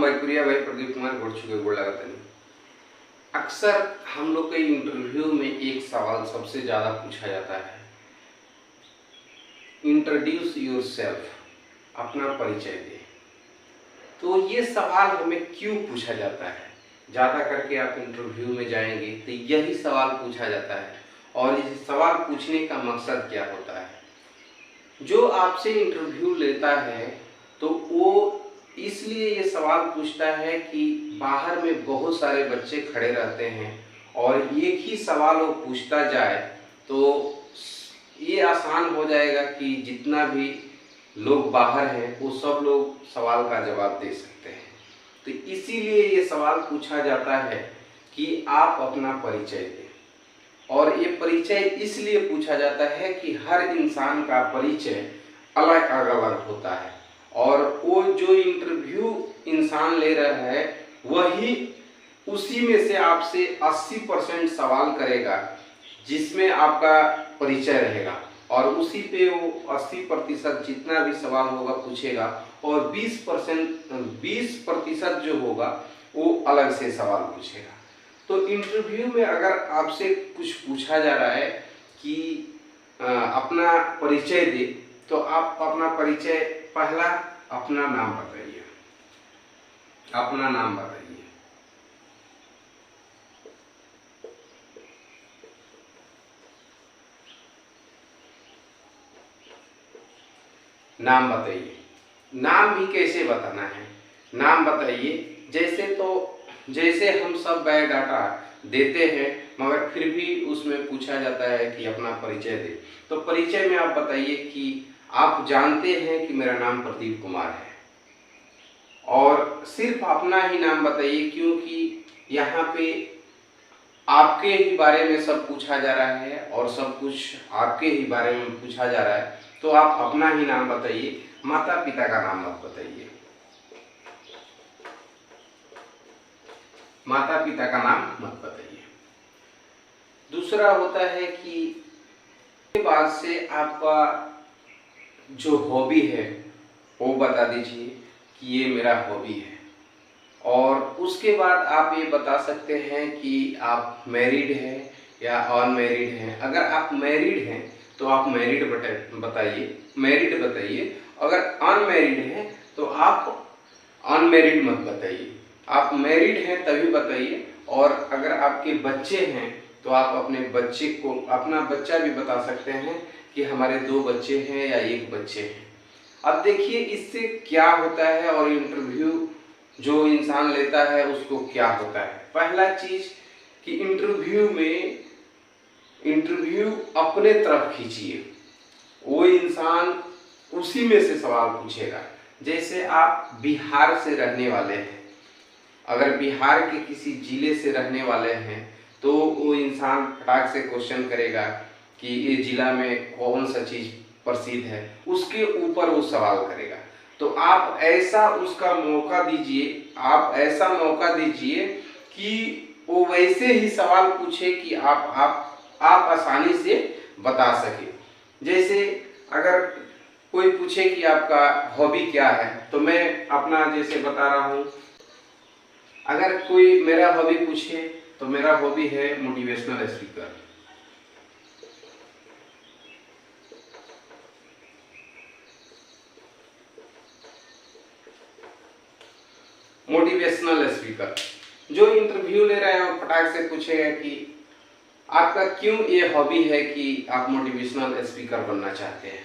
भोजपुरिया भाई प्रदीप कुमार गोड़ चुके गोड़ लगातानी। अक्सर हम लोग के इंटरव्यू में एक सवाल सबसे ज़्यादा पूछा जाता है, इंट्रोड्यूस योरसेल्फ, अपना परिचय दे। तो ये सवाल हमें क्यों पूछा जाता है? ज़्यादा करके आप इंटरव्यू में जाएंगे तो यही सवाल पूछा जाता है। और इस सवाल पूछने का मकसद क्या होता है? जो आपसे इंटरव्यू लेता है तो वो इसलिए ये सवाल पूछता है कि बाहर में बहुत सारे बच्चे खड़े रहते हैं और एक ही सवाल वो पूछता जाए तो ये आसान हो जाएगा कि जितना भी लोग बाहर हैं वो सब लोग सवाल का जवाब दे सकते हैं। तो इसीलिए ये सवाल पूछा जाता है कि आप अपना परिचय दें। और ये परिचय इसलिए पूछा जाता है कि हर इंसान का परिचय अलग अलग होता है और वो जो इंटरव्यू इंसान ले रहा है वही उसी में से आपसे 80% सवाल करेगा जिसमें आपका परिचय रहेगा और उसी पे वो 80% जितना भी सवाल होगा पूछेगा और 20% जो होगा वो अलग से सवाल पूछेगा। तो इंटरव्यू में अगर आपसे कुछ पूछा जा रहा है कि अपना परिचय दे तो आप अपना परिचय पहला अपना नाम बताइए। अपना नाम बताइए। नाम बताइए। नाम भी कैसे बताना है? नाम बताइए जैसे हम सब बायोडाटा देते हैं मगर फिर भी उसमें पूछा जाता है कि अपना परिचय दे। तो परिचय में आप बताइए कि आप जानते हैं कि मेरा नाम प्रदीप कुमार है और सिर्फ अपना ही नाम बताइए क्योंकि यहाँ पे आपके ही बारे में सब पूछा जा रहा है और सब कुछ आपके ही बारे में पूछा जा रहा है। तो आप अपना ही नाम बताइए, माता पिता का नाम मत बताइए। माता पिता का नाम मत बताइए। दूसरा होता है कि बाद से आपका जो हॉबी है वो बता दीजिए कि ये मेरा हॉबी है। और उसके बाद आप ये बता सकते हैं कि आप मैरिड हैं या अनमैरिड हैं। अगर आप मैरिड हैं तो आप मैरिड बताइए, मैरिड बताइए। अगर अनमैरिड हैं तो आप अनमैरिड मत बताइए। आप मैरिड हैं तभी बताइए। और अगर आपके बच्चे हैं तो आप अपने बच्चे को अपना बच्चा भी बता सकते हैं कि हमारे 2 बच्चे हैं या 1 बच्चे हैं। अब देखिए इससे क्या होता है और इंटरव्यू जो इंसान लेता है उसको क्या होता है। पहला चीज कि इंटरव्यू अपने तरफ खींचिए। वो इंसान उसी में से सवाल पूछेगा। जैसे आप बिहार से रहने वाले हैं, अगर बिहार के किसी जिले से रहने वाले हैं तो वो इंसान फटाक से क्वेश्चन करेगा कि ये जिला में कौन सा चीज प्रसिद्ध है, उसके ऊपर वो सवाल करेगा। तो आप ऐसा उसका मौका दीजिए, आप ऐसा मौका दीजिए कि वो वैसे ही सवाल पूछे कि आप आसानी से बता सके। जैसे अगर कोई पूछे कि आपका हॉबी क्या है तो मैं अपना जैसे बता रहा हूँ। अगर कोई मेरा हॉबी पूछे तो मेरा हॉबी है मोटिवेशनल स्पीकर। मोटिवेशनल स्पीकर जो इंटरव्यू ले रहा है वो फटाक से पूछेगा कि आपका क्यों ये हॉबी है कि आप मोटिवेशनल स्पीकर बनना चाहते हैं।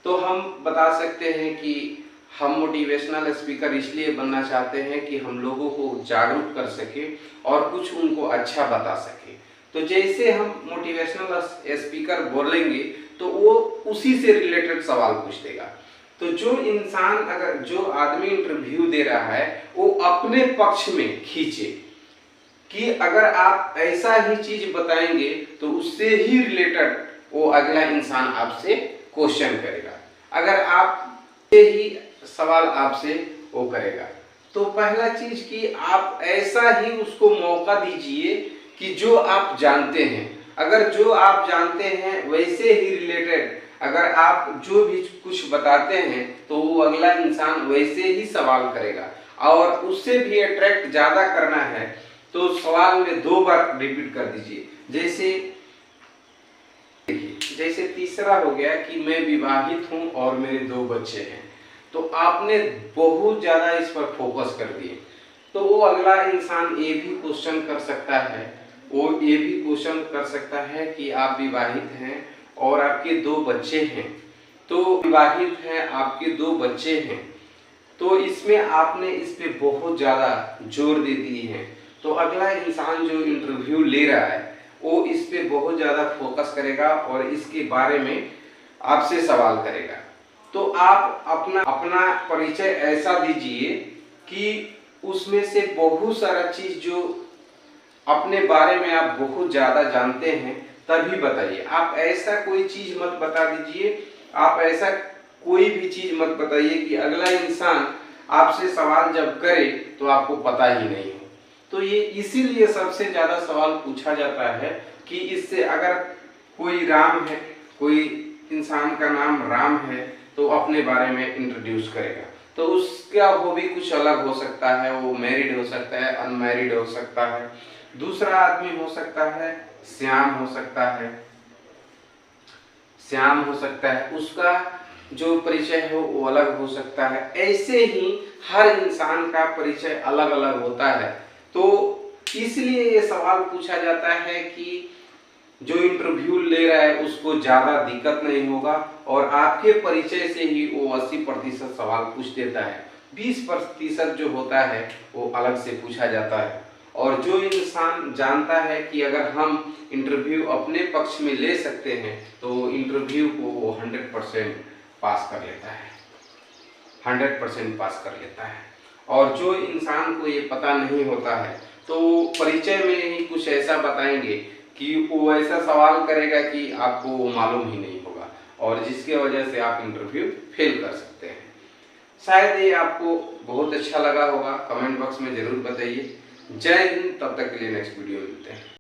तो हम बता सकते हैं कि हम मोटिवेशनल स्पीकर इसलिए बनना चाहते हैं कि हम लोगों को जागरूक कर सके और कुछ उनको अच्छा बता सके। तो जैसे हम मोटिवेशनल स्पीकर बोलेंगे तो वो उसी से रिलेटेड सवाल पूछ देगा। तो जो आदमी इंटरव्यू दे रहा है वो अपने पक्ष में खींचे कि अगर आप ऐसा ही चीज बताएंगे तो उससे ही रिलेटेड वो अगला इंसान आपसे क्वेश्चन करेगा। अगर आप ही सवाल आपसे वो करेगा तो पहला चीज कि आप ऐसा ही उसको मौका दीजिए कि जो आप जानते हैं। अगर जो आप जानते हैं वैसे ही रिलेटेड अगर आप जो भी कुछ बताते हैं तो वो अगला इंसान वैसे ही सवाल करेगा। और उससे भी अट्रैक्ट ज़्यादा करना है तो सवाल में 2 बार रिपीट कर दीजिए। जैसे तीसरा हो गया कि मैं विवाहित हूं और मेरे 2 बच्चे हैं, तो आपने बहुत ज़्यादा इस पर फोकस कर दिए, तो वो अगला इंसान ये भी क्वेश्चन कर सकता है, कि आप विवाहित हैं और आपके 2 बच्चे हैं, तो विवाहित हैं, आपके 2 बच्चे हैं, तो इसमें आपने इस पे बहुत ज़्यादा जोर दे दिए हैं, तो अगला इंसान जो इंटरव्यू ले रहा है वो इस पे बहुत ज़्यादा फोकस करेगा और इसके बारे में आपसे सवाल करेगा। तो आप अपना परिचय ऐसा दीजिए कि उसमें से बहुत सारा चीज़ जो अपने बारे में आप बहुत ज़्यादा जानते हैं तभी बताइए। आप ऐसा कोई चीज़ मत बता दीजिए, आप ऐसा कोई भी चीज़ मत बताइए कि अगला इंसान आपसे सवाल जब करे तो आपको पता ही नहीं हो। तो ये इसीलिए सबसे ज़्यादा सवाल पूछा जाता है कि इससे अगर कोई राम है, कोई इंसान का नाम राम है, तो अपने बारे में इंट्रोड्यूस करेगा, तो उसका हॉबी कुछ अलग हो सकता है, वो मैरिड हो सकता है, अनमैरिड हो सकता है, दूसरा आदमी हो सकता है श्याम हो सकता है, उसका जो परिचय हो वो अलग हो सकता है। ऐसे ही हर इंसान का परिचय अलग अलग होता है, तो इसलिए ये सवाल पूछा जाता है कि जो इंटरव्यू ले रहा है उसको ज़्यादा दिक्कत नहीं होगा और आपके परिचय से ही वो 80% सवाल पूछ देता है, 20% जो होता है वो अलग से पूछा जाता है। और जो इंसान जानता है कि अगर हम इंटरव्यू अपने पक्ष में ले सकते हैं तो इंटरव्यू को वो 100% पास कर लेता है, 100% पास कर लेता है। और जो इंसान को ये पता नहीं होता है तो परिचय में ही कुछ ऐसा बताएंगे कि वो ऐसा सवाल करेगा कि आपको वो मालूम ही नहीं होगा और जिसके वजह से आप इंटरव्यू फेल कर सकते हैं। शायद ये आपको बहुत अच्छा लगा होगा, कमेंट बॉक्स में ज़रूर बताइए। जय हिंद, तब तक के लिए नेक्स्ट वीडियो मिलते हैं।